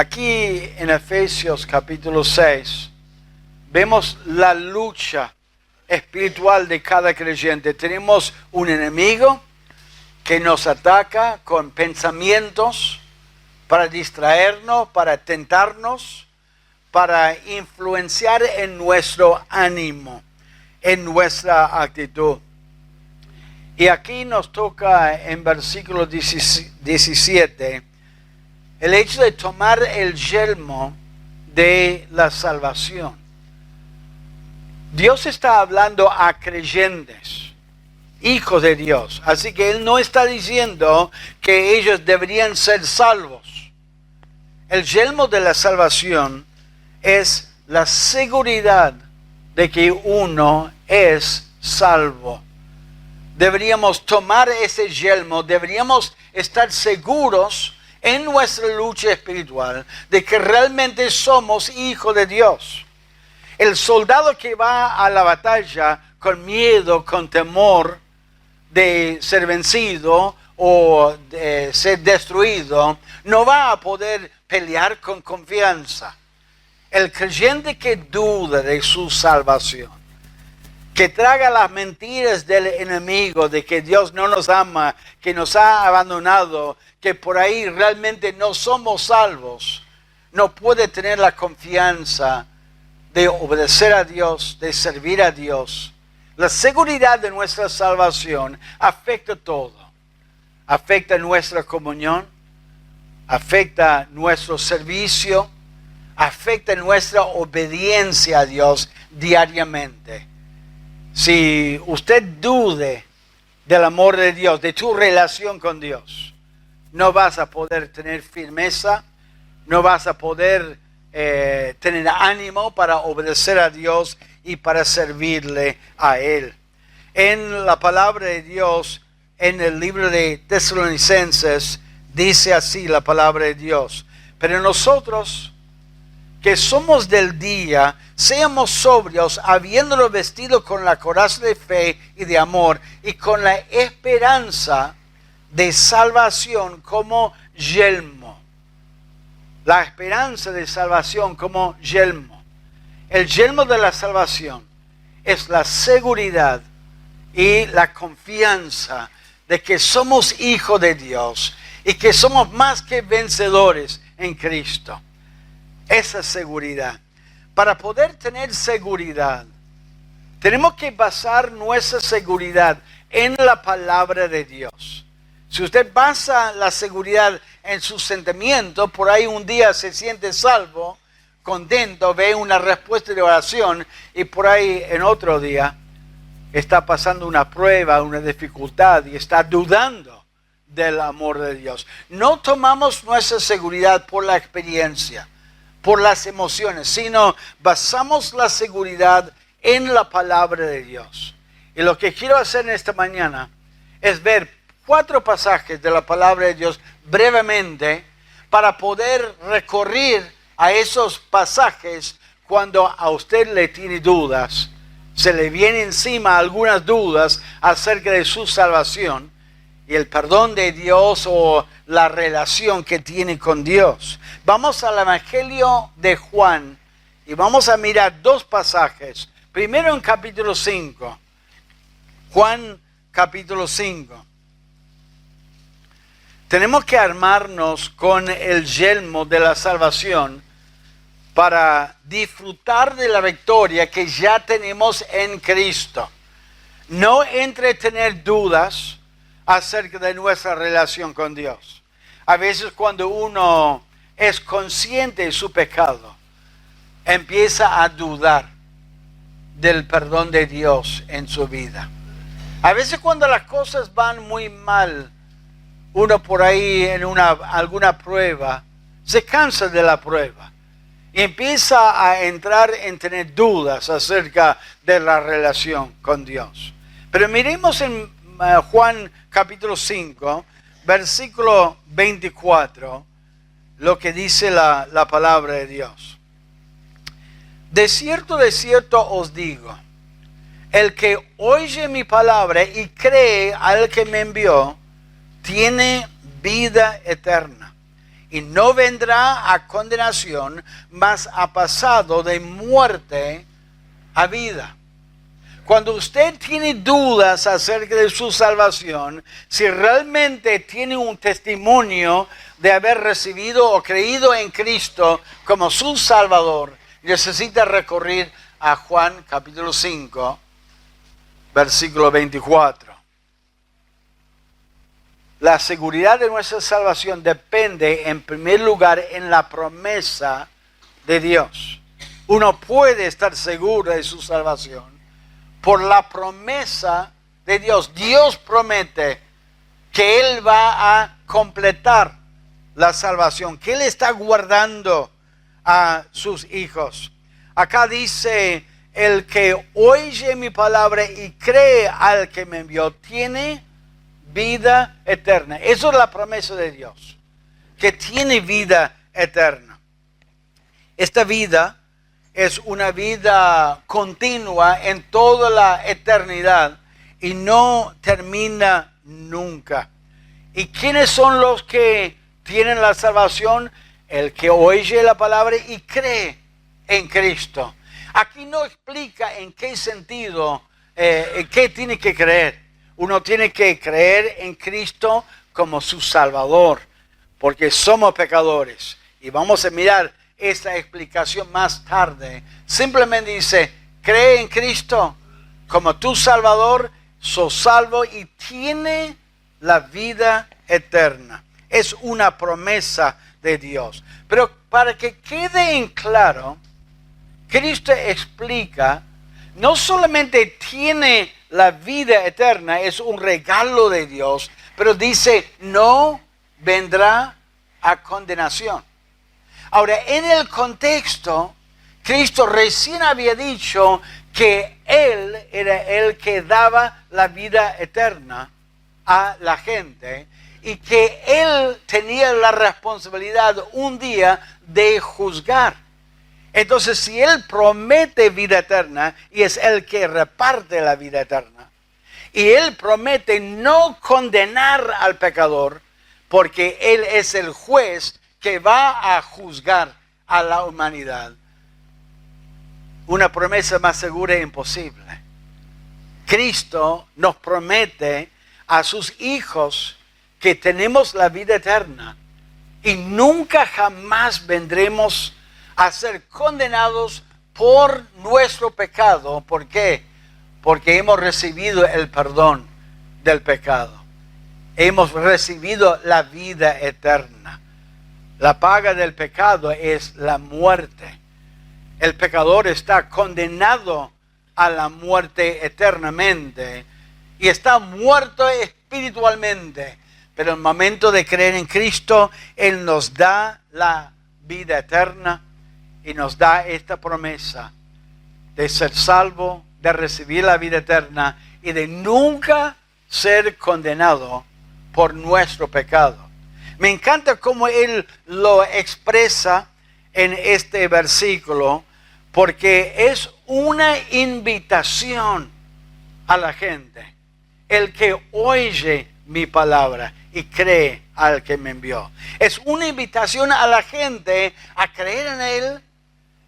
Aquí en Efesios capítulo 6 vemos la lucha espiritual de cada creyente. Tenemos un enemigo que nos ataca con pensamientos para distraernos, para tentarnos, para influenciar en nuestro ánimo, en nuestra actitud. Y aquí nos toca en versículo 17 el hecho de tomar el yelmo de la salvación. Dios está hablando a creyentes, hijos de Dios. Así que Él no está diciendo que ellos deberían ser salvos. El yelmo de la salvación es la seguridad de que uno es salvo. Deberíamos tomar ese yelmo, deberíamos estar seguros en nuestra lucha espiritual de que realmente somos hijos de Dios. El soldado que va a la batalla con miedo, con temor de ser vencido o de ser destruido, no va a poder pelear con confianza. El creyente que duda de su salvación, que traga las mentiras del enemigo de que Dios no nos ama, que nos ha abandonado, que por ahí realmente no somos salvos, no puede tener la confianza de obedecer a Dios, de servir a Dios. La seguridad de nuestra salvación afecta todo. Afecta nuestra comunión, afecta nuestro servicio, afecta nuestra obediencia a Dios diariamente. Si usted dude del amor de Dios, de tu relación con Dios, no vas a poder tener firmeza, no vas a poder tener ánimo para obedecer a Dios y para servirle a Él. En la palabra de Dios, en el libro de Tesalonicenses, dice así la palabra de Dios: pero nosotros que somos del día, seamos sobrios, habiéndolo vestido con la coraza de fe y de amor, y con la esperanza de salvación como yelmo. La esperanza de salvación como yelmo. El yelmo de la salvación es la seguridad y la confianza de que somos hijos de Dios y que somos más que vencedores en Cristo. Esa seguridad. Para poder tener seguridad, tenemos que basar nuestra seguridad en la palabra de Dios. Si usted basa la seguridad en sus sentimientos, por ahí un día se siente salvo, contento, ve una respuesta de oración, y por ahí en otro día está pasando una prueba, una dificultad, y está dudando del amor de Dios. No tomamos nuestra seguridad por la experiencia, por las emociones, sino basamos la seguridad en la palabra de Dios. Y lo que quiero hacer en esta mañana es ver 4 pasajes de la palabra de Dios brevemente para poder recorrer a esos pasajes cuando a usted le tiene dudas, se le viene encima algunas dudas acerca de su salvación y el perdón de Dios o la relación que tiene con Dios. Vamos al Evangelio de Juan y vamos a mirar 2 pasajes. Primero en capítulo 5. Juan capítulo 5. Tenemos que armarnos con el yelmo de la salvación para disfrutar de la victoria que ya tenemos en Cristo. No entretener dudas acerca de nuestra relación con Dios. A veces cuando uno es consciente de su pecado, empieza a dudar del perdón de Dios en su vida. A veces cuando las cosas van muy mal, uno por ahí en alguna prueba se cansa de la prueba y empieza a entrar en tener dudas acerca de la relación con Dios. Pero miremos en Juan capítulo 5, versículo 24, lo que dice la palabra de Dios. De cierto os digo, el que oye mi palabra y cree al que me envió, tiene vida eterna y no vendrá a condenación, mas ha pasado de muerte a vida. Cuando usted tiene dudas acerca de su salvación, si realmente tiene un testimonio de haber recibido o creído en Cristo como su Salvador, necesita recurrir a Juan capítulo 5, versículo 24. La seguridad de nuestra salvación depende en primer lugar en la promesa de Dios. Uno puede estar seguro de su salvación por la promesa de Dios. Dios promete que Él va a completar la salvación, que Él está guardando a sus hijos. Acá dice, el que oye mi palabra y cree al que me envió, tiene vida eterna. Eso es la promesa de Dios, que tiene vida eterna. Esta vida es una vida continua en toda la eternidad y no termina nunca. ¿Y quiénes son los que tienen la salvación? El que oye la palabra y cree en Cristo. Aquí no explica en qué sentido, en qué tiene que creer. Uno tiene que creer en Cristo como su Salvador, porque somos pecadores. Y vamos a mirar esta explicación más tarde. Simplemente dice, cree en Cristo como tu Salvador, sos salvo y tiene la vida eterna. Es una promesa de Dios. Pero para que quede en claro, Cristo explica, no solamente tiene la vida eterna, es un regalo de Dios, pero dice, no vendrá a condenación. Ahora, en el contexto, Cristo recién había dicho que Él era el que daba la vida eterna a la gente y que Él tenía la responsabilidad un día de juzgar. Entonces, si Él promete vida eterna y es el que reparte la vida eterna, y Él promete no condenar al pecador, porque Él es el juez que va a juzgar a la humanidad, una promesa más segura e imposible. Cristo nos promete a sus hijos que tenemos la vida eterna y nunca jamás vendremos a ser condenados por nuestro pecado. ¿Por qué? Porque hemos recibido el perdón del pecado. Hemos recibido la vida eterna. La paga del pecado es la muerte. El pecador está condenado a la muerte eternamente y está muerto espiritualmente. Pero en el momento de creer en Cristo, Él nos da la vida eterna y nos da esta promesa de ser salvo, de recibir la vida eterna y de nunca ser condenado por nuestro pecado. Me encanta cómo Él lo expresa en este versículo, porque es una invitación a la gente. El que oye mi palabra y cree al que me envió. Es una invitación a la gente a creer en Él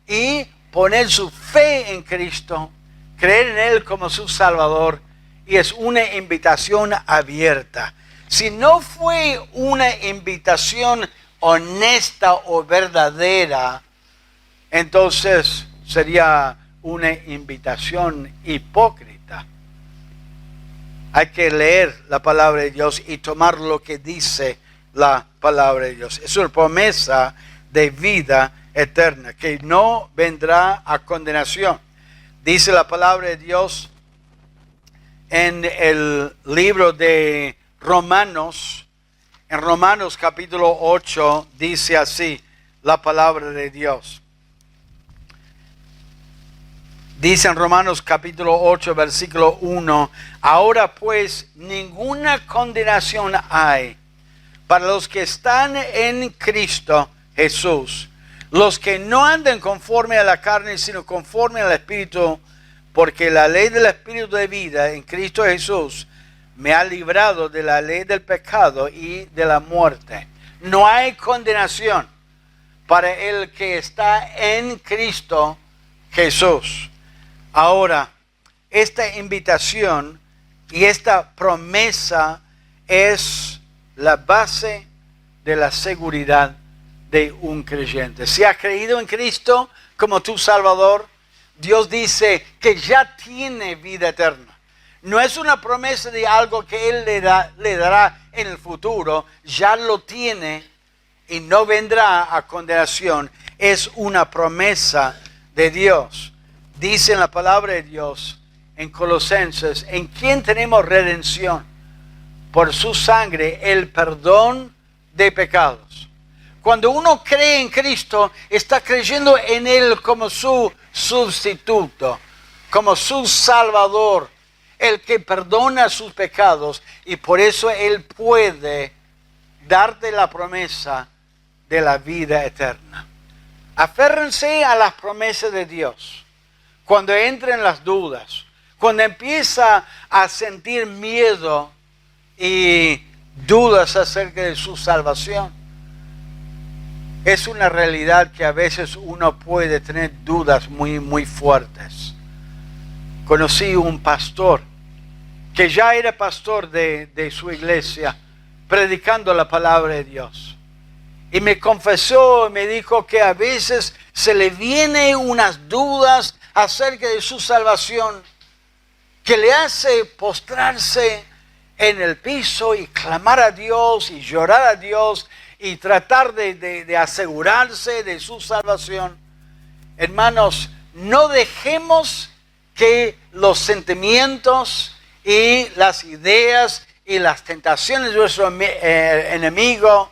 y poner su fe en Cristo, creer en Él como su Salvador, y es una invitación abierta. Si no fue una invitación honesta o verdadera, entonces sería una invitación hipócrita. Hay que leer la palabra de Dios y tomar lo que dice la palabra de Dios. Es una promesa de vida eterna, que no vendrá a condenación. Dice la palabra de Dios en el libro de Romanos, en Romanos capítulo 8, dice así la palabra de Dios. Dice en Romanos capítulo 8, versículo 1, ahora pues ninguna condenación hay para los que están en Cristo Jesús, los que no andan conforme a la carne, sino conforme al Espíritu, porque la ley del Espíritu de vida en Cristo Jesús me ha librado de la ley del pecado y de la muerte. No hay condenación para el que está en Cristo Jesús. Ahora, esta invitación y esta promesa es la base de la seguridad de un creyente. Si has creído en Cristo como tu Salvador, Dios dice que ya tiene vida eterna. No es una promesa de algo que Él le dará en el futuro, ya lo tiene y no vendrá a condenación. Es una promesa de Dios. Dice en la palabra de Dios en Colosenses, en quien tenemos redención por su sangre, el perdón de pecados. Cuando uno cree en Cristo, está creyendo en Él como su sustituto, como su Salvador, el que perdona sus pecados, y por eso Él puede darte la promesa de la vida eterna. Aférrense a las promesas de Dios. Cuando entren las dudas, cuando empieza a sentir miedo y dudas acerca de su salvación, es una realidad que a veces uno puede tener dudas muy fuertes. Conocí un pastor que ya era pastor de su iglesia, predicando la palabra de Dios. Y me confesó, me dijo que a veces se le vienen unas dudas acerca de su salvación, que le hace postrarse en el piso y clamar a Dios y llorar a Dios y tratar de asegurarse de su salvación. Hermanos, no dejemos que los sentimientos y las ideas y las tentaciones de nuestro enemigo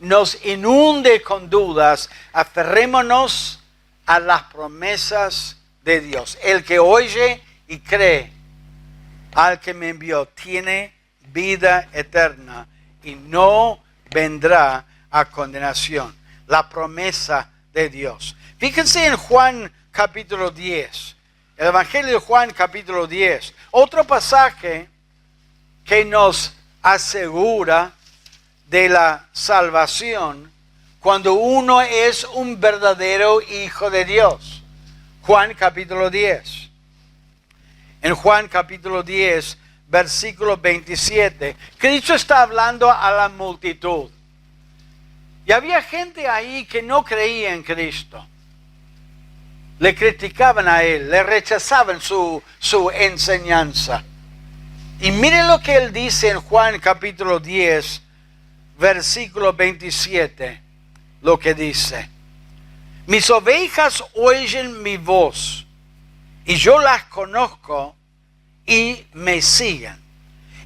nos inunde con dudas. Aferrémonos a las promesas de Dios. El que oye y cree al que me envió tiene vida eterna y no vendrá a condenación. La promesa de Dios. Fíjense en Juan capítulo 10. El Evangelio de Juan capítulo 10. Otro pasaje que nos asegura de la salvación cuando uno es un verdadero hijo de Dios. Juan capítulo 10. En Juan capítulo 10, versículo 27, Cristo está hablando a la multitud. Y había gente ahí que no creía en Cristo. Le criticaban a Él, le rechazaban su enseñanza. Y miren lo que Él dice en Juan capítulo 10, versículo 27, lo que dice. Mis ovejas oyen mi voz, y yo las conozco y me siguen.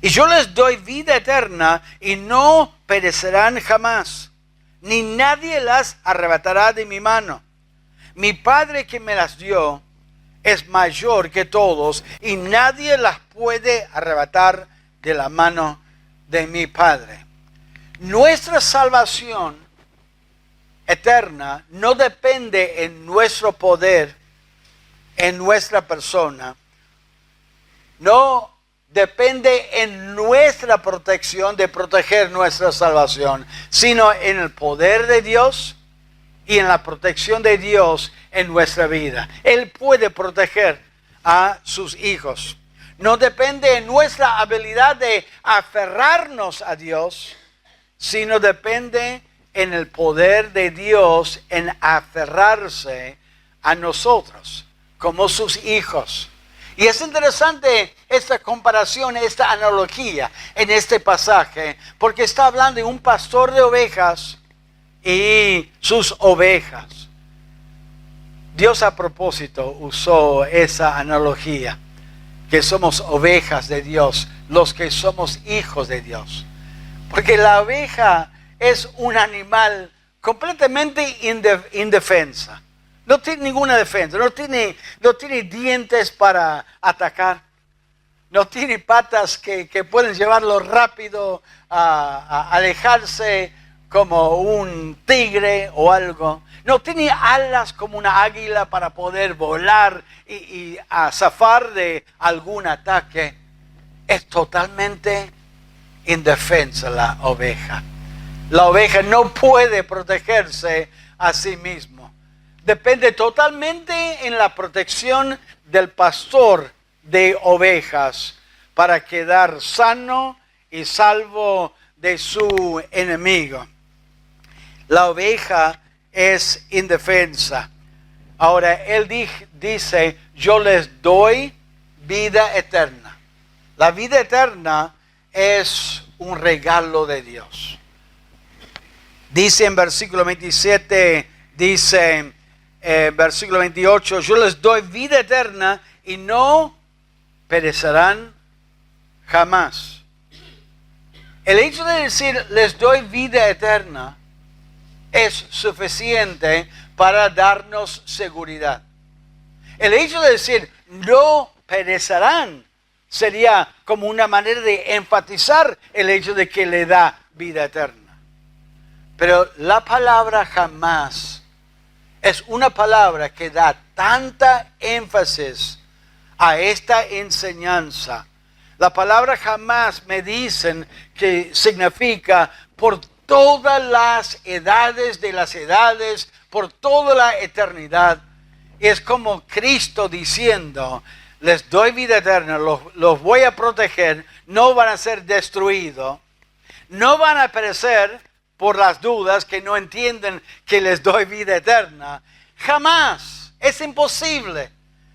Y yo les doy vida eterna y no perecerán jamás, ni nadie las arrebatará de mi mano. Mi Padre que me las dio es mayor que todos y nadie las puede arrebatar de la mano de mi Padre. Nuestra salvación eterna no depende en nuestro poder, en nuestra persona, no depende en nuestra protección de proteger nuestra salvación, sino en el poder de Dios y en la protección de Dios en nuestra vida. Él puede proteger a sus hijos. No depende en nuestra habilidad de aferrarnos a Dios, sino depende en el poder de Dios en aferrarse a nosotros como sus hijos. Y es interesante esta comparación, esta analogía en este pasaje, porque está hablando de un pastor de ovejas y sus ovejas. Dios a propósito usó esa analogía, que somos ovejas de Dios, los que somos hijos de Dios. Porque la oveja es un animal completamente indefensa. No tiene ninguna defensa, no tiene dientes para atacar, no tiene patas que pueden llevarlo rápido a alejarse como un tigre o algo. No tiene alas como una águila para poder volar y a zafar de algún ataque. Es totalmente indefensa la oveja. La oveja no puede protegerse a sí mismo. Depende totalmente en la protección del pastor de ovejas para quedar sano y salvo de su enemigo. La oveja es indefensa. Ahora, él dice, yo les doy vida eterna. La vida eterna es un regalo de Dios. Dice en versículo 27, dice versículo 28, yo les doy vida eterna y no perecerán jamás. El hecho de decir les doy vida eterna es suficiente para darnos seguridad. El hecho de decir no perecerán sería como una manera de enfatizar el hecho de que le da vida eterna. Pero la palabra jamás es una palabra que da tanta énfasis a esta enseñanza. La palabra jamás me dicen que significa por todas las edades de las edades, por toda la eternidad. Es como Cristo diciendo, les doy vida eterna, los voy a proteger, no van a ser destruidos, no van a perecer por las dudas que no entienden que les doy vida eterna. Jamás, es imposible.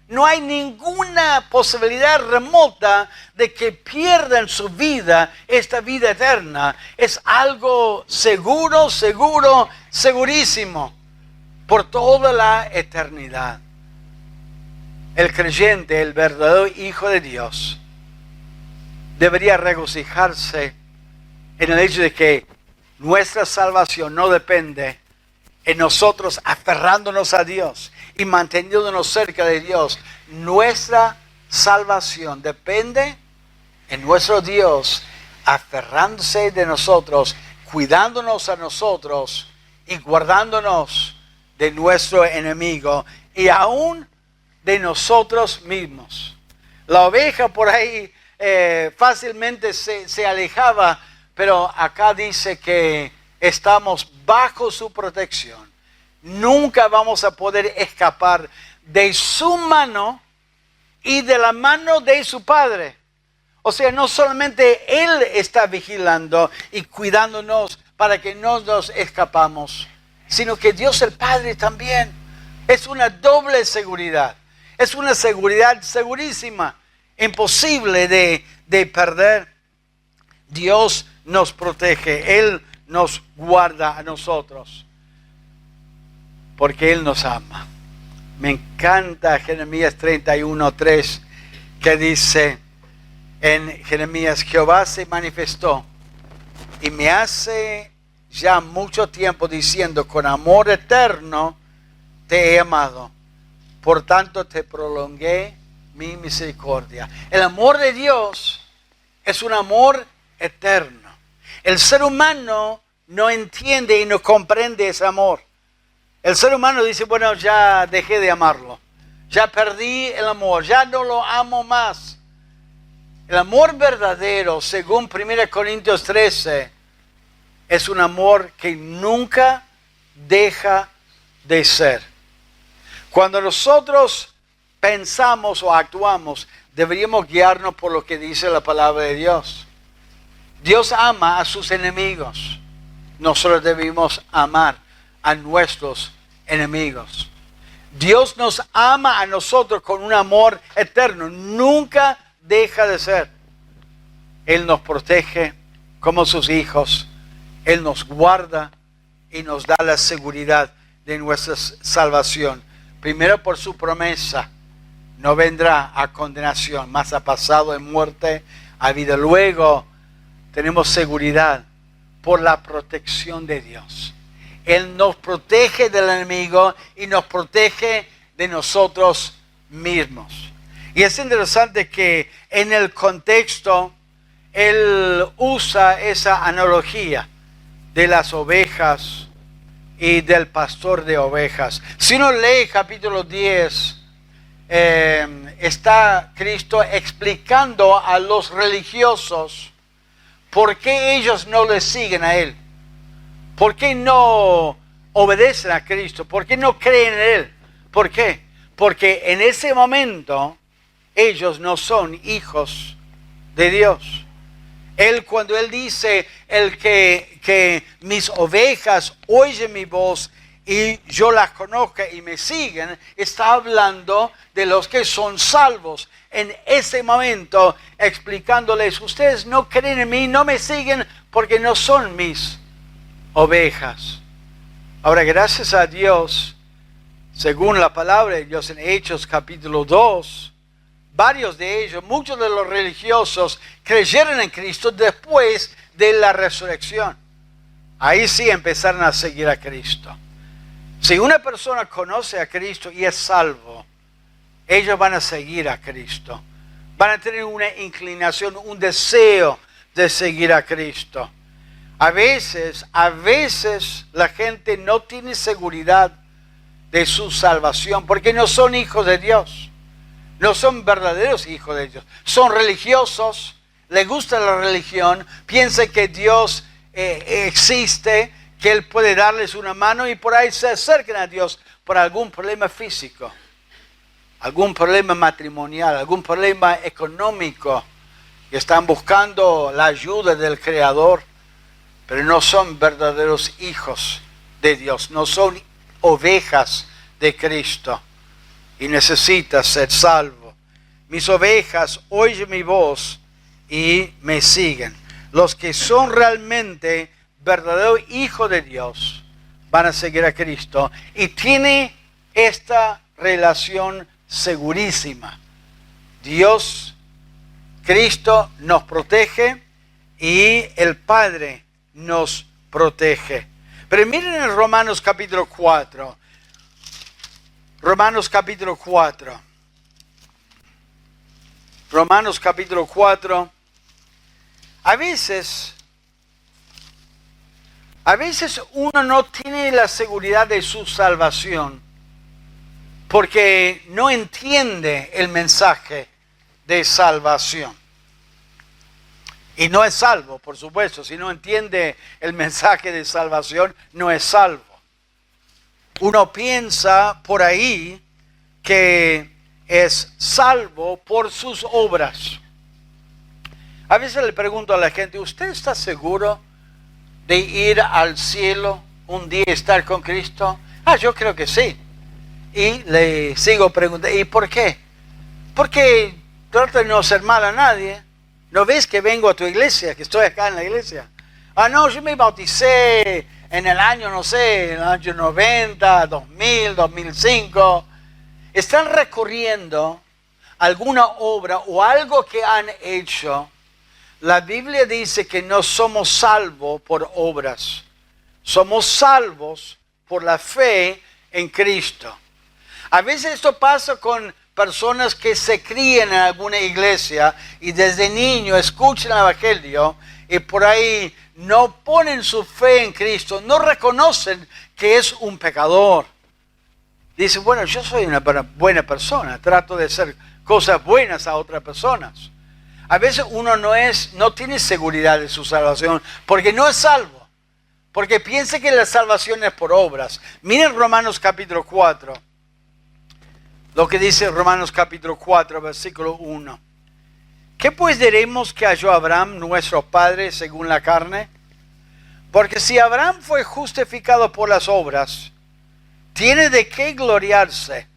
No hay ninguna posibilidad remota de que pierdan su vida, esta vida eterna. Es algo seguro, segurísimo, por toda la eternidad. El creyente, el verdadero Hijo de Dios, debería regocijarse en el hecho de que nuestra salvación no depende en nosotros aferrándonos a Dios y manteniéndonos cerca de Dios. Nuestra salvación depende en nuestro Dios aferrándose de nosotros, cuidándonos a nosotros y guardándonos de nuestro enemigo y aún de nosotros mismos. La oveja por ahí fácilmente se alejaba, pero acá dice que estamos bajo su protección. Nunca vamos a poder escapar de su mano y de la mano de su Padre. O sea, no solamente Él está vigilando y cuidándonos para que no nos escapamos, sino que Dios el Padre también. Es una doble seguridad. Es una seguridad segurísima, imposible de perder. Dios nos protege, Él nos guarda a nosotros, porque Él nos ama. Me encanta Jeremías 31:3, que dice en Jeremías, Jehová se manifestó y me hace ya mucho tiempo diciendo, con amor eterno te he amado, por tanto te prolongué mi misericordia. El amor de Dios es un amor eterno. El ser humano no entiende y no comprende ese amor. El ser humano dice, bueno, ya dejé de amarlo. Ya perdí el amor, ya no lo amo más. El amor verdadero, según 1 Corintios 13, es un amor que nunca deja de ser. Cuando nosotros pensamos o actuamos, deberíamos guiarnos por lo que dice la palabra de Dios. Dios ama a sus enemigos. Nosotros debemos amar a nuestros enemigos. Dios nos ama a nosotros con un amor eterno. Nunca deja de ser. Él nos protege como sus hijos. Él nos guarda y nos da la seguridad de nuestra salvación. Primero por su promesa. No vendrá a condenación, mas ha pasado de muerte a vida. Luego tenemos seguridad por la protección de Dios. Él nos protege del enemigo y nos protege de nosotros mismos. Y es interesante que en el contexto Él usa esa analogía de las ovejas y del pastor de ovejas. Si uno lee capítulo 10, está Cristo explicando a los religiosos por qué ellos no le siguen a Él. ¿Por qué no obedecen a Cristo? ¿Por qué no creen en Él? ¿Por qué? Porque en ese momento ellos no son hijos de Dios. Cuando Él dice, que mis ovejas oyen mi voz y yo las conozco y me siguen, está hablando de los que son salvos. En ese momento, explicándoles, ustedes no creen en mí, no me siguen porque no son mis ovejas. Ahora, gracias a Dios, según la palabra de Dios en Hechos capítulo 2, varios de ellos, muchos de los religiosos, creyeron en Cristo después de la resurrección. Ahí sí empezaron a seguir a Cristo. Si una persona conoce a Cristo y es salvo, ellos van a seguir a Cristo. Van a tener una inclinación, un deseo de seguir a Cristo. A veces la gente no tiene seguridad de su salvación porque no son hijos de Dios. No son verdaderos hijos de Dios. Son religiosos, les gusta la religión, piensan que Dios existe, que Él puede darles una mano y por ahí se acercan a Dios por algún problema físico, algún problema matrimonial, algún problema económico, y están buscando la ayuda del Creador, pero no son verdaderos hijos de Dios, no son ovejas de Cristo y necesitan ser salvos. Mis ovejas oyen mi voz y me siguen. Los que son realmente verdaderos hijos de Dios van a seguir a Cristo y tiene esta relación segurísima. Dios, Cristo nos protege y el Padre nos protege. Pero miren en Romanos capítulo 4. Romanos capítulo 4. Romanos capítulo 4. A veces uno no tiene la seguridad de su salvación porque no entiende el mensaje de salvación. Y no es salvo, por supuesto. Si no entiende el mensaje de salvación, no es salvo. Uno piensa por ahí que es salvo por sus obras. A veces le pregunto a la gente, ¿usted está seguro de ir al cielo un día y estar con Cristo? Yo creo que sí. Y le sigo preguntando, ¿y por qué? Porque trato de no hacer mal a nadie. ¿No ves que vengo a tu iglesia, que estoy acá en la iglesia? No, yo me bauticé en el año, no sé, en el año 90, 2000, 2005. Están recorriendo alguna obra o algo que han hecho. La Biblia dice que no somos salvos por obras. Somos salvos por la fe en Cristo. A veces esto pasa con personas que se crían en alguna iglesia y desde niño escuchan el evangelio y por ahí no ponen su fe en Cristo, no reconocen que es un pecador. Dicen, bueno, yo soy una buena persona, trato de hacer cosas buenas a otras personas. A veces uno no tiene seguridad de su salvación porque no es salvo, porque piensa que la salvación es por obras. Miren Romanos capítulo 4. Lo que dice Romanos capítulo 4, versículo 1. ¿Qué pues diremos que halló Abraham, nuestro padre, según la carne? Porque si Abraham fue justificado por las obras, tiene de qué gloriarse,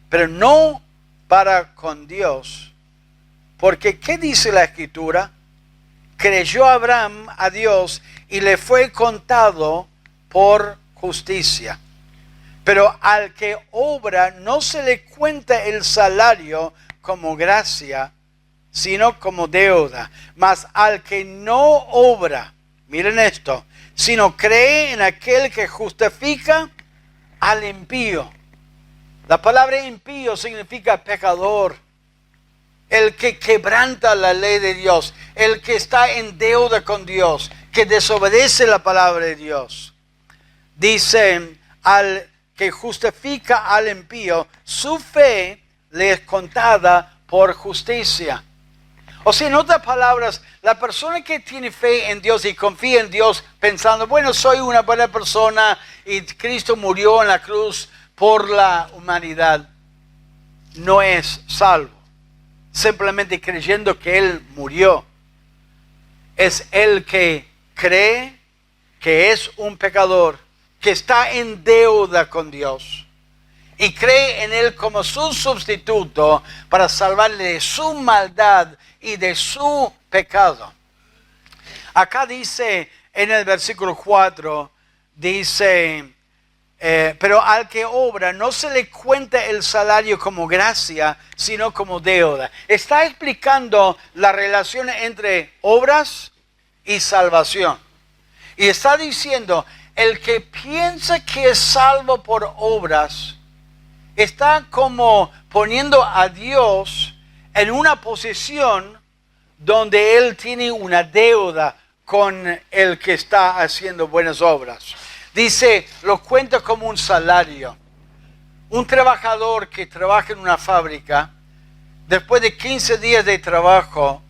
pero no para con Dios. Porque ¿qué dice la Escritura? Creyó Abraham a Dios y le fue contado por justicia. Pero al que obra no se le cuenta el salario como gracia, sino como deuda. Mas al que no obra, miren esto, sino cree en aquel que justifica al impío. La palabra impío significa pecador. El que quebranta la ley de Dios, el que está en deuda con Dios, que desobedece la palabra de Dios. Dice, al que justifica al impío, su fe le es contada por justicia. O sea, en otras palabras, la persona que tiene fe en Dios y confía en Dios pensando, bueno, soy una buena persona y Cristo murió en la cruz por la humanidad, no es salvo. Simplemente creyendo que Él murió. Es el que cree que es un pecador, que está en deuda con Dios y cree en Él como su sustituto para salvarle de su maldad y de su pecado. Acá dice en el versículo 4, dice, pero al que obra no se le cuenta el salario como gracia, sino como deuda. Está explicando la relación entre obras y salvación. Y está diciendo, el que piensa que es salvo por obras, está como poniendo a Dios en una posición donde Él tiene una deuda con el que está haciendo buenas obras. Dice, lo cuenta como un salario. Un trabajador que trabaja en una fábrica, después de 15 días de trabajo,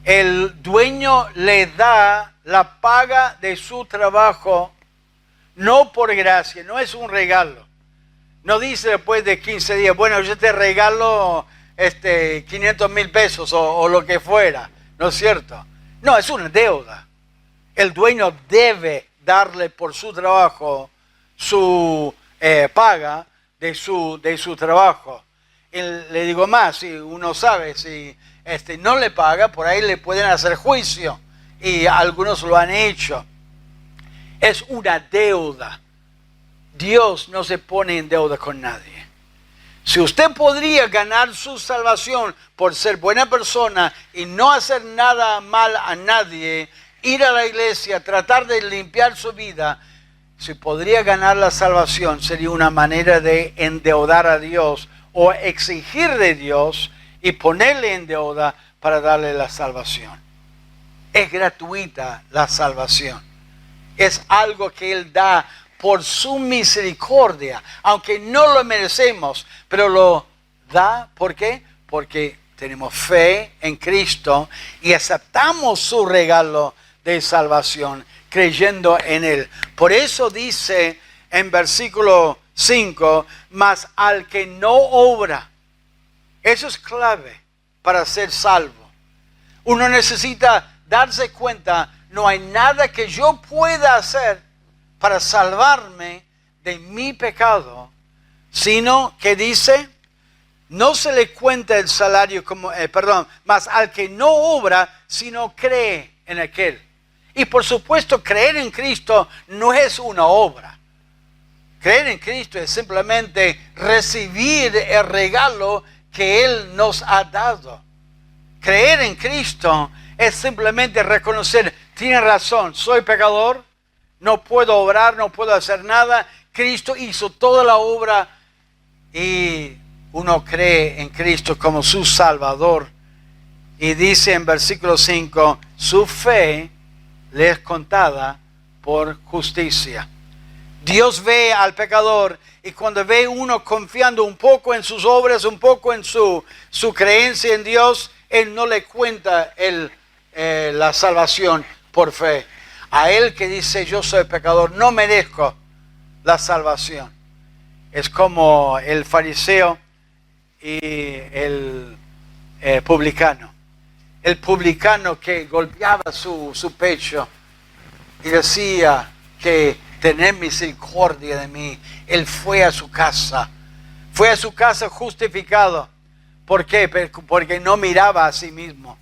el dueño le da la paga de su trabajo, no por gracia, no es un regalo. No dice después de 15 días, bueno, yo te regalo 500,000 pesos o lo que fuera, ¿no es cierto? No, es una deuda. El dueño debe darle por su trabajo su paga de su trabajo. Y le digo más, si uno sabe, si no le paga, por ahí le pueden hacer juicio. Y algunos lo han hecho. Es una deuda. Dios no se pone en deuda con nadie. Si usted podría ganar su salvación por ser buena persona y no hacer nada mal a nadie, ir a la iglesia, tratar de limpiar su vida, si podría ganar la salvación, sería una manera de endeudar a Dios o exigir de Dios y ponerle en deuda para darle la salvación. Es gratuita la salvación. Es algo que Él da por su misericordia, aunque no lo merecemos, pero lo da. ¿Por qué? Porque tenemos fe en Cristo y aceptamos su regalo de salvación, creyendo en Él. Por eso dice en versículo 5, mas al que no obra, eso es clave para ser salvo. Uno necesita darse cuenta, no hay nada que yo pueda hacer para salvarme de mi pecado, sino que dice, no se le cuenta el salario como, mas al que no obra, sino cree en aquel. Y por supuesto, creer en Cristo no es una obra. Creer en Cristo es simplemente recibir el regalo que Él nos ha dado. Creer en Cristo es simplemente reconocer, tiene razón, soy pecador, no puedo obrar, no puedo hacer nada. Cristo hizo toda la obra y uno cree en Cristo como su Salvador. Y dice en versículo 5, su fe le es contada por justicia. Dios ve al pecador y cuando ve uno confiando un poco en sus obras, un poco en su creencia en Dios, Él no le cuenta la salvación por fe. A él que dice yo soy pecador, no merezco la salvación. Es como el fariseo y el publicano. El publicano que golpeaba su pecho y decía que tened misericordia de mí. Él fue a su casa justificado. ¿Por qué? Porque no miraba a sí mismo.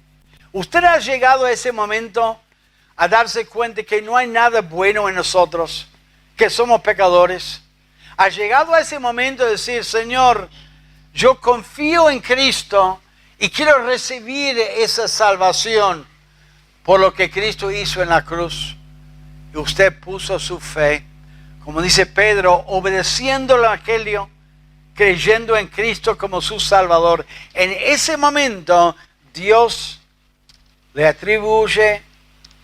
¿Usted ha llegado a ese momento a darse cuenta que no hay nada bueno en nosotros, que somos pecadores? ¿Ha llegado a ese momento de decir, Señor, yo confío en Cristo y quiero recibir esa salvación por lo que Cristo hizo en la cruz? Y usted puso su fe, como dice Pedro, obedeciendo el Evangelio, creyendo en Cristo como su Salvador. En ese momento, Dios le atribuye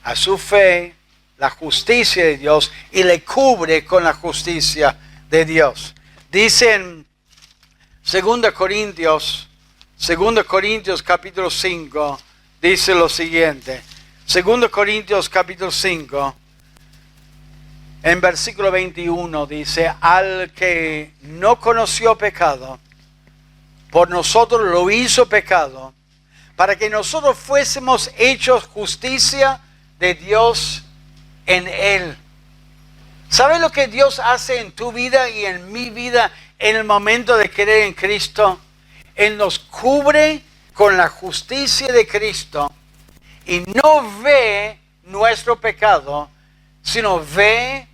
a su fe la justicia de Dios y le cubre con la justicia de Dios. Dice en 2 Corintios capítulo 5, dice lo siguiente. 2 Corintios capítulo 5, en versículo 21 dice, al que no conoció pecado, por nosotros lo hizo pecado, para que nosotros fuésemos hechos justicia de Dios en él. ¿Sabes lo que Dios hace en tu vida y en mi vida en el momento de creer en Cristo? Él nos cubre con la justicia de Cristo y no ve nuestro pecado, sino ve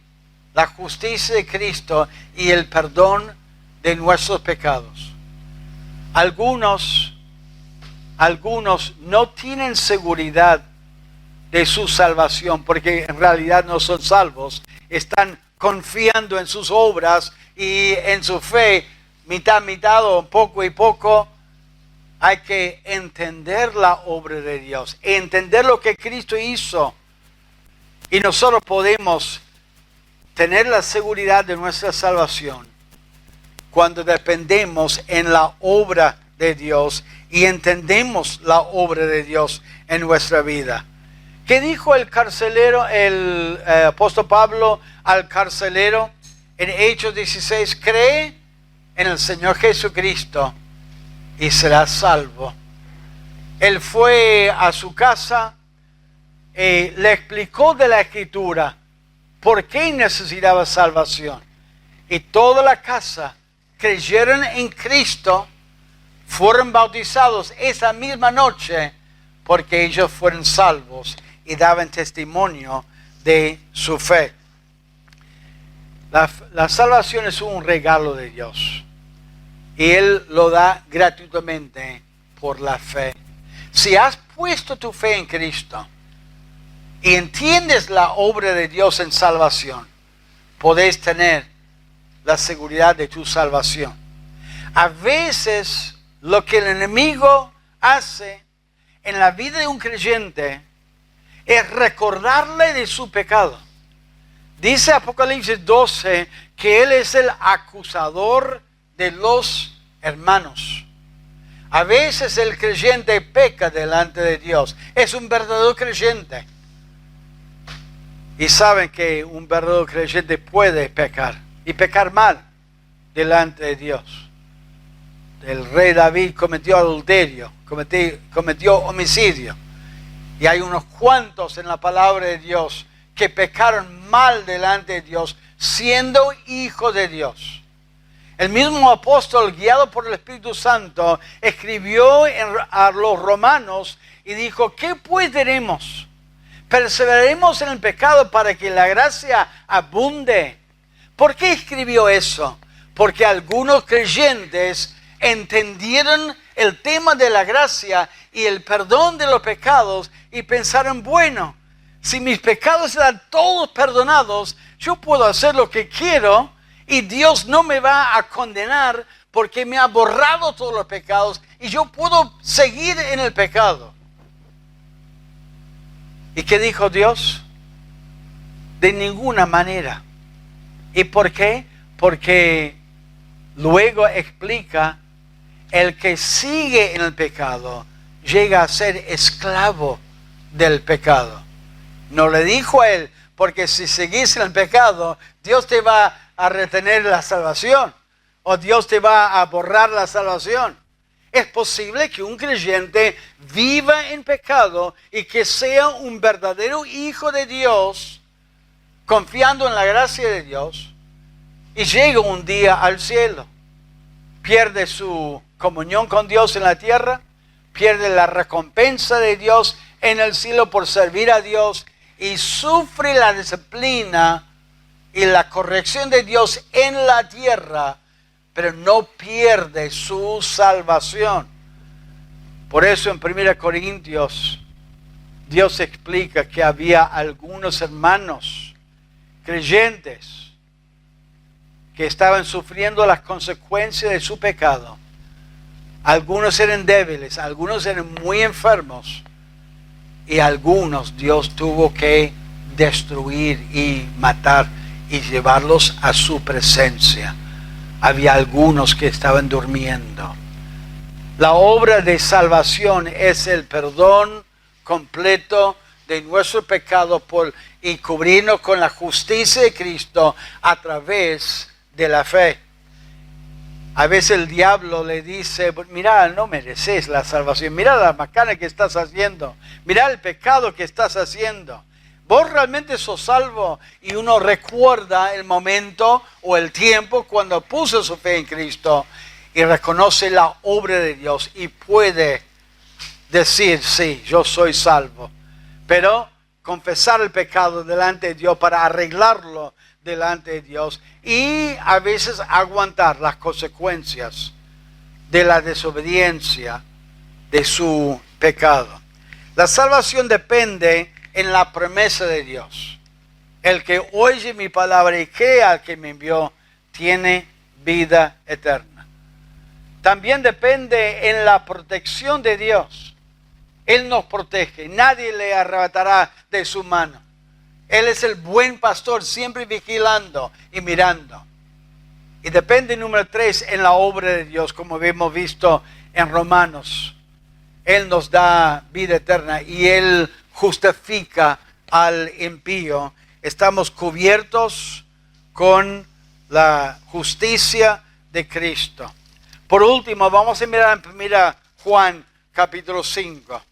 la justicia de Cristo y el perdón de nuestros pecados. Algunos no tienen seguridad de su salvación porque en realidad no son salvos. Están confiando en sus obras y en su fe, mitad, o poco y poco. Hay que entender la obra de Dios, entender lo que Cristo hizo. Y nosotros podemos tener la seguridad de nuestra salvación cuando dependemos en la obra de Dios y entendemos la obra de Dios en nuestra vida. ¿Qué dijo el carcelero, el apóstol Pablo al carcelero en Hechos 16? Cree en el Señor Jesucristo y serás salvo. Él fue a su casa, le explicó de la Escritura por qué necesitaba salvación. Y toda la casa creyeron en Cristo, fueron bautizados esa misma noche porque ellos fueron salvos y daban testimonio de su fe. La salvación es un regalo de Dios y Él lo da gratuitamente por la fe. Si has puesto tu fe en Cristo y entiendes la obra de Dios en salvación, podés tener la seguridad de tu salvación. A veces lo que el enemigo hace en la vida de un creyente es recordarle de su pecado. Dice Apocalipsis 12 que Él es el acusador de los hermanos. A veces el creyente peca delante de Dios. Es un verdadero creyente. Y saben que un verdadero creyente puede pecar. Y pecar mal delante de Dios. El rey David cometió adulterio. Cometió homicidio. Y hay unos cuantos en la palabra de Dios que pecaron mal delante de Dios, siendo hijos de Dios. El mismo apóstol, guiado por el Espíritu Santo, escribió a los romanos y dijo, ¿qué pues diremos? ¿Perseveraremos en el pecado para que la gracia abunde? ¿Por qué escribió eso? Porque algunos creyentes entendieron el tema de la gracia y el perdón de los pecados y pensaron, bueno, si mis pecados están todos perdonados, yo puedo hacer lo que quiero y Dios no me va a condenar porque me ha borrado todos los pecados y yo puedo seguir en el pecado. ¿Y qué dijo Dios? De ninguna manera. ¿Y por qué? Porque luego explica, el que sigue en el pecado llega a ser esclavo del pecado. No le dijo a él, porque si seguís en el pecado, Dios te va a retener la salvación o Dios te va a borrar la salvación. Es posible que un creyente viva en pecado y que sea un verdadero hijo de Dios, confiando en la gracia de Dios, y llegue un día al cielo. Pierde su comunión con Dios en la tierra, pierde la recompensa de Dios en el cielo por servir a Dios y sufre la disciplina y la corrección de Dios en la tierra, pero no pierde su salvación. Por eso en 1 Corintios Dios explica que había algunos hermanos creyentes que estaban sufriendo las consecuencias de su pecado. Algunos eran débiles, algunos eran muy enfermos y algunos Dios tuvo que destruir y matar y llevarlos a su presencia. Había algunos que estaban durmiendo. La obra de salvación es el perdón completo de nuestro pecado y cubrirnos con la justicia de Cristo a través de la fe. A veces el diablo le dice, mira, no mereces la salvación, mira la macana que estás haciendo, mira el pecado que estás haciendo. Vos realmente sos salvo. Y uno recuerda el momento o el tiempo cuando puso su fe en Cristo y reconoce la obra de Dios y puede decir, sí, yo soy salvo. Pero confesar el pecado delante de Dios para arreglarlo delante de Dios y a veces aguantar las consecuencias de la desobediencia de su pecado. La salvación depende en la promesa de Dios. El que oye mi palabra y crea al que me envió tiene vida eterna. También depende en la protección de Dios. Él nos protege, nadie le arrebatará de su mano. Él es el buen pastor, siempre vigilando y mirando. Y depende, número 3, en la obra de Dios, como hemos visto en Romanos. Él nos da vida eterna y Él justifica al impío. Estamos cubiertos con la justicia de Cristo. Por último, vamos a mirar en 1 Juan capítulo 5.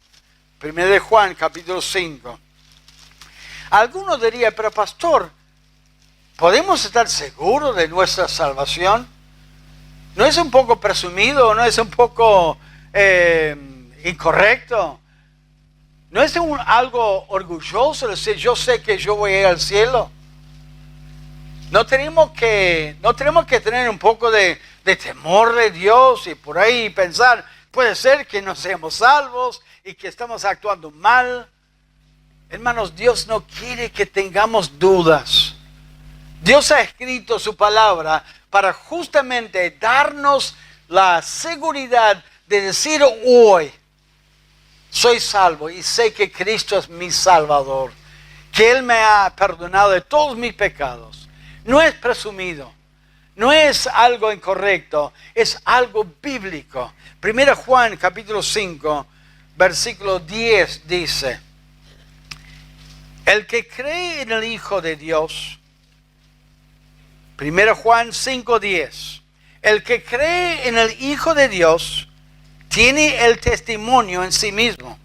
1 Juan capítulo 5. Algunos dirían, pero pastor, ¿podemos estar seguros de nuestra salvación? ¿No es un poco presumido? ¿No es un poco incorrecto? ¿No es algo orgulloso decir, yo sé que yo voy a ir al cielo? No tenemos que tener un poco de temor de Dios y por ahí pensar, puede ser que no seamos salvos y que estamos actuando mal. Hermanos, Dios no quiere que tengamos dudas. Dios ha escrito su palabra para justamente darnos la seguridad de decir hoy, soy salvo y sé que Cristo es mi Salvador, que Él me ha perdonado de todos mis pecados. No es presumido, no es algo incorrecto, es algo bíblico. 1 Juan capítulo 5, versículo 10 dice, el que cree en el Hijo de Dios, 1 Juan 5:10, el que cree en el Hijo de Dios tiene el testimonio en sí mismo.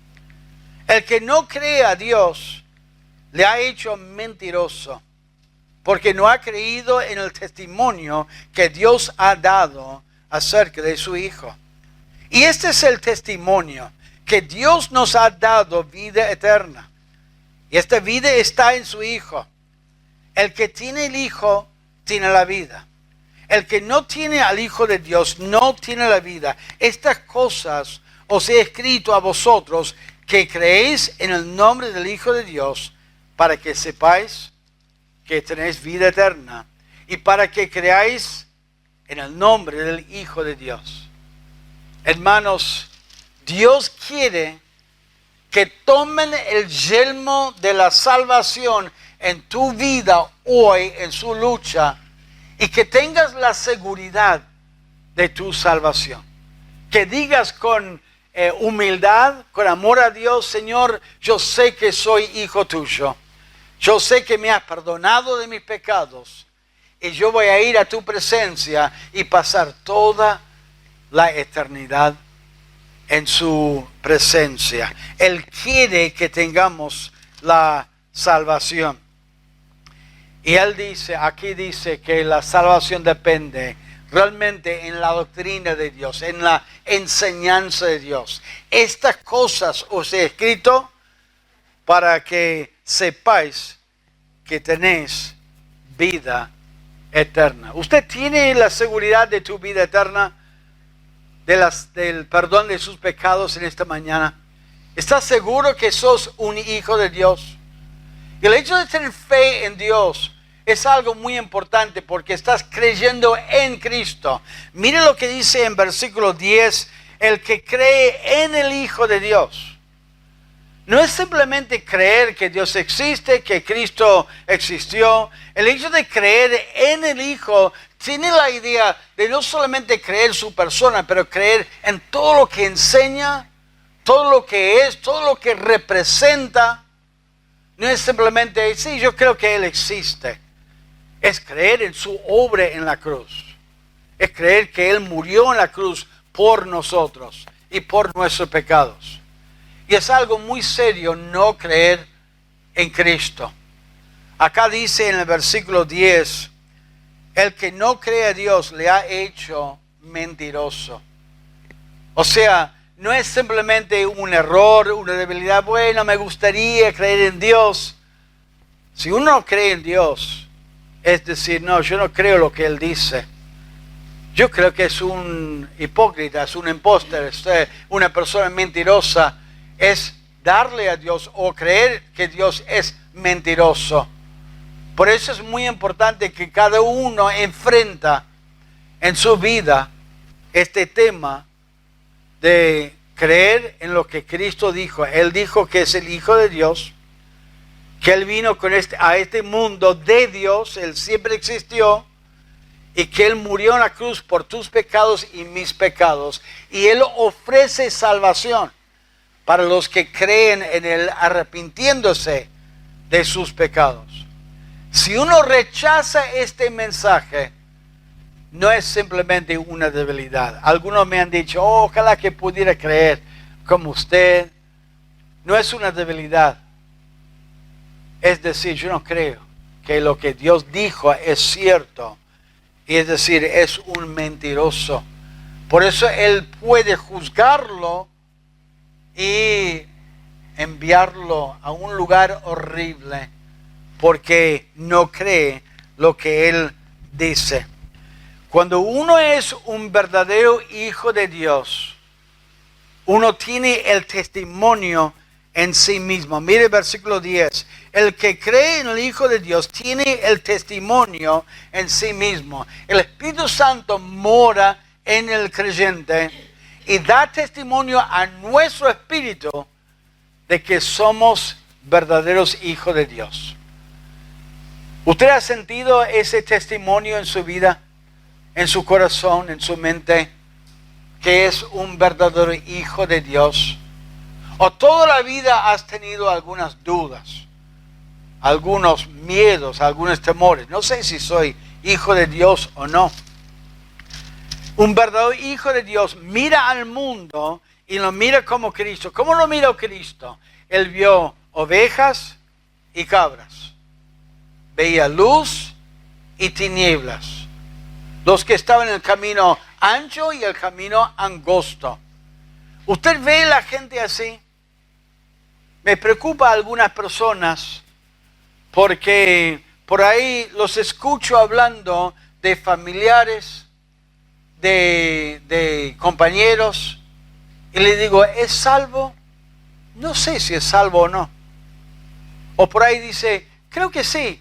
El que no cree a Dios le ha hecho mentiroso, porque no ha creído en el testimonio que Dios ha dado acerca de su Hijo. Y este es el testimonio, que Dios nos ha dado vida eterna. Y esta vida está en su Hijo. El que tiene el Hijo tiene la vida. El que no tiene al Hijo de Dios no tiene la vida. Estas cosas os he escrito a vosotros que creéis en el nombre del Hijo de Dios, para que sepáis que tenéis vida eterna y para que creáis en el nombre del Hijo de Dios. Hermanos, Dios quiere que tomen el yelmo de la salvación en tu vida hoy, en su lucha, y que tengas la seguridad de tu salvación. Que digas con humildad, con amor a Dios, Señor, yo sé que soy hijo tuyo. Yo sé que me has perdonado de mis pecados y yo voy a ir a tu presencia y pasar toda la eternidad en su presencia. Él quiere que tengamos la salvación. Y Él dice, aquí dice que la salvación depende realmente en la doctrina de Dios, en la enseñanza de Dios. Estas cosas os he escrito para que sepáis que tenéis vida eterna. ¿Usted tiene la seguridad de tu vida eterna? Del perdón de sus pecados en esta mañana. ¿Estás seguro que sos un hijo de Dios? Y el hecho de tener fe en Dios es algo muy importante porque estás creyendo en Cristo. Mire lo que dice en versículo 10, el que cree en el Hijo de Dios. No es simplemente creer que Dios existe, que Cristo existió. El hecho de creer en el Hijo tiene la idea de no solamente creer en su persona, pero creer en todo lo que enseña, todo lo que es, todo lo que representa. No es simplemente, sí, yo creo que Él existe. Es creer en su obra en la cruz. Es creer que Él murió en la cruz por nosotros y por nuestros pecados. Y es algo muy serio no creer en Cristo. Acá dice en el versículo 10, el que no cree a Dios le ha hecho mentiroso. O sea, no es simplemente un error, una debilidad. Bueno, me gustaría creer en Dios. Si uno no cree en Dios, es decir, no, yo no creo lo que Él dice. Yo creo que es un hipócrita, es un impostor, es una persona mentirosa. Es darle a Dios o creer que Dios es mentiroso. Por eso es muy importante que cada uno enfrenta en su vida este tema de creer en lo que Cristo dijo. Él dijo que es el Hijo de Dios, que Él vino a este mundo de Dios, Él siempre existió, y que Él murió en la cruz por tus pecados y mis pecados. Y Él ofrece salvación para los que creen en Él, arrepintiéndose de sus pecados. Si uno rechaza este mensaje, no es simplemente una debilidad. Algunos me han dicho, oh, ojalá que pudiera creer como usted. No es una debilidad. Es decir, yo no creo que lo que Dios dijo es cierto. Y es decir, es un mentiroso. Por eso Él puede juzgarlo y enviarlo a un lugar horrible porque no cree lo que Él dice. Cuando uno es un verdadero hijo de Dios, uno tiene el testimonio en sí mismo. Mire el versículo 10. El que cree en el Hijo de Dios tiene el testimonio en sí mismo. El Espíritu Santo mora en el creyente y da testimonio a nuestro espíritu de que somos verdaderos hijos de Dios. ¿Usted ha sentido ese testimonio en su vida, en su corazón, en su mente, que es un verdadero hijo de Dios? ¿O toda la vida has tenido algunas dudas, algunos miedos, algunos temores? No sé si soy hijo de Dios o no. Un verdadero hijo de Dios mira al mundo y lo mira como Cristo. ¿Cómo lo miró Cristo? Él vio ovejas y cabras. Veía luz y tinieblas. Los que estaban en el camino ancho y el camino angosto. ¿Usted ve la gente así? Me preocupa a algunas personas porque por ahí los escucho hablando de familiares, de compañeros, y le digo, ¿es salvo? No sé si es salvo o no. O por ahí dice, creo que sí.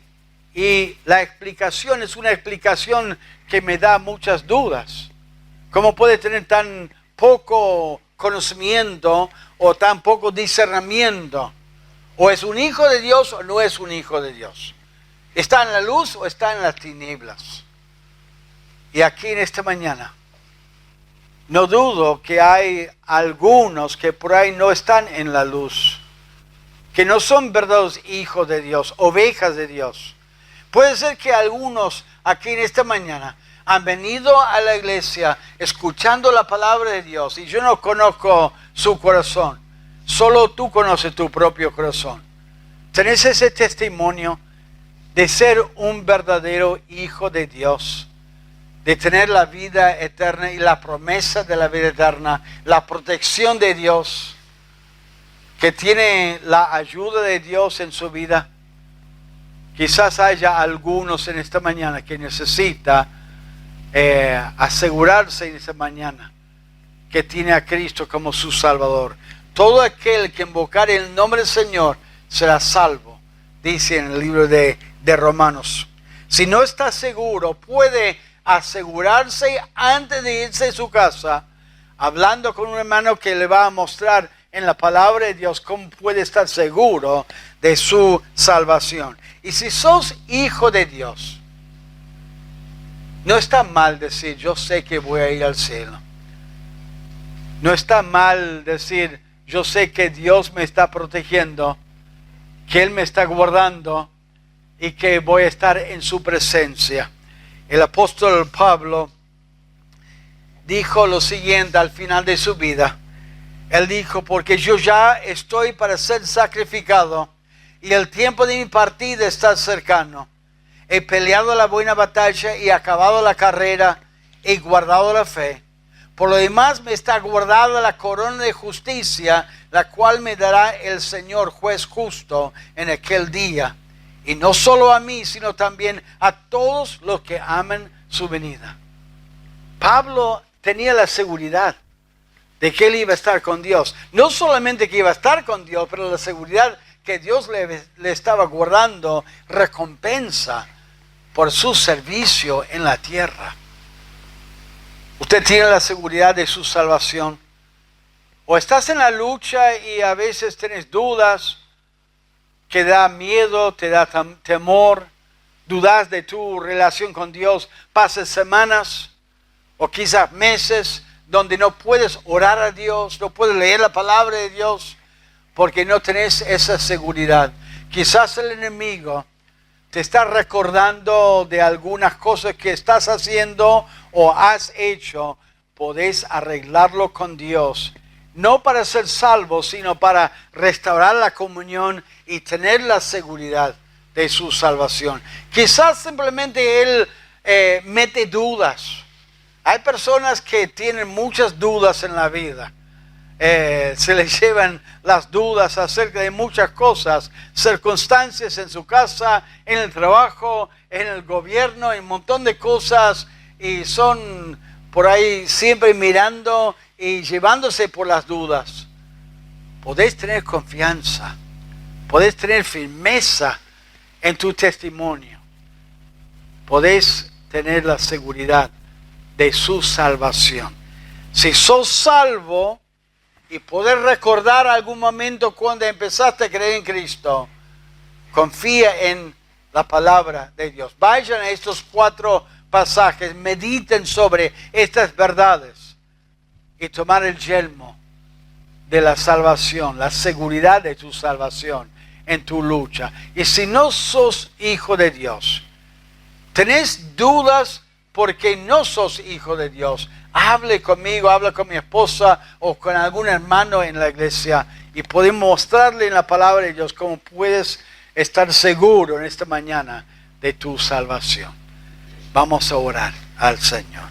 Y la explicación es una explicación que me da muchas dudas. ¿Cómo puede tener tan poco conocimiento o tan poco discernimiento? ¿O es un hijo de Dios o no es un hijo de Dios? ¿Está en la luz o está en las tinieblas? Y aquí en esta mañana, no dudo que hay algunos que por ahí no están en la luz, que no son verdaderos hijos de Dios, ovejas de Dios. Puede ser que algunos aquí en esta mañana han venido a la iglesia escuchando la palabra de Dios y yo no conozco su corazón. Solo tú conoces tu propio corazón. ¿Tenés ese testimonio de ser un verdadero hijo de Dios? De tener la vida eterna y la promesa de la vida eterna, la protección de Dios, que tiene la ayuda de Dios en su vida. Quizás haya algunos en esta mañana que necesita asegurarse en esta mañana que tiene a Cristo como su Salvador. Todo aquel que invocare el nombre del Señor será salvo, dice en el libro de Romanos. Si no está seguro, puede asegurarse antes de irse a su casa, hablando con un hermano que le va a mostrar en la palabra de Dios cómo puede estar seguro de su salvación. Y si sos hijo de Dios, no está mal decir, yo sé que voy a ir al cielo. No está mal decir, yo sé que Dios me está protegiendo, que Él me está guardando y que voy a estar en su presencia. El apóstol Pablo dijo lo siguiente al final de su vida. Él dijo, porque yo ya estoy para ser sacrificado y el tiempo de mi partida está cercano. He peleado la buena batalla y acabado la carrera y guardado la fe. Por lo demás me está guardada la corona de justicia, la cual me dará el Señor juez justo en aquel día. Y no solo a mí, sino también a todos los que aman su venida. Pablo tenía la seguridad de que él iba a estar con Dios. No solamente que iba a estar con Dios, pero la seguridad que Dios le estaba guardando recompensa por su servicio en la tierra. Usted tiene la seguridad de su salvación. O estás en la lucha y a veces tienes dudas, que da miedo, te da temor, dudas de tu relación con Dios, pasas semanas o quizás meses donde no puedes orar a Dios, no puedes leer la palabra de Dios, porque no tenés esa seguridad. Quizás el enemigo te está recordando de algunas cosas que estás haciendo o has hecho. Podés arreglarlo con Dios, no para ser salvo, sino para restaurar la comunión y tener la seguridad de su salvación. Quizás simplemente Él mete dudas. Hay personas que tienen muchas dudas en la vida. Se les llevan las dudas acerca de muchas cosas, circunstancias en su casa, en el trabajo, en el gobierno, en un montón de cosas, y son por ahí siempre mirando y llevándose por las dudas. Podés tener confianza, podés tener firmeza en tu testimonio, podés tener la seguridad de su salvación. Si sos salvo y podés recordar algún momento cuando empezaste a creer en Cristo, confía en la palabra de Dios. Vayan a estos 4 pasajes, mediten sobre estas verdades y tomar el yelmo de la salvación, la seguridad de tu salvación en tu lucha. Y si no sos hijo de Dios, tenés dudas porque no sos hijo de Dios, hable conmigo, habla con mi esposa o con algún hermano en la iglesia y podemos mostrarle en la palabra de Dios cómo puedes estar seguro en esta mañana de tu salvación. Vamos a orar al Señor.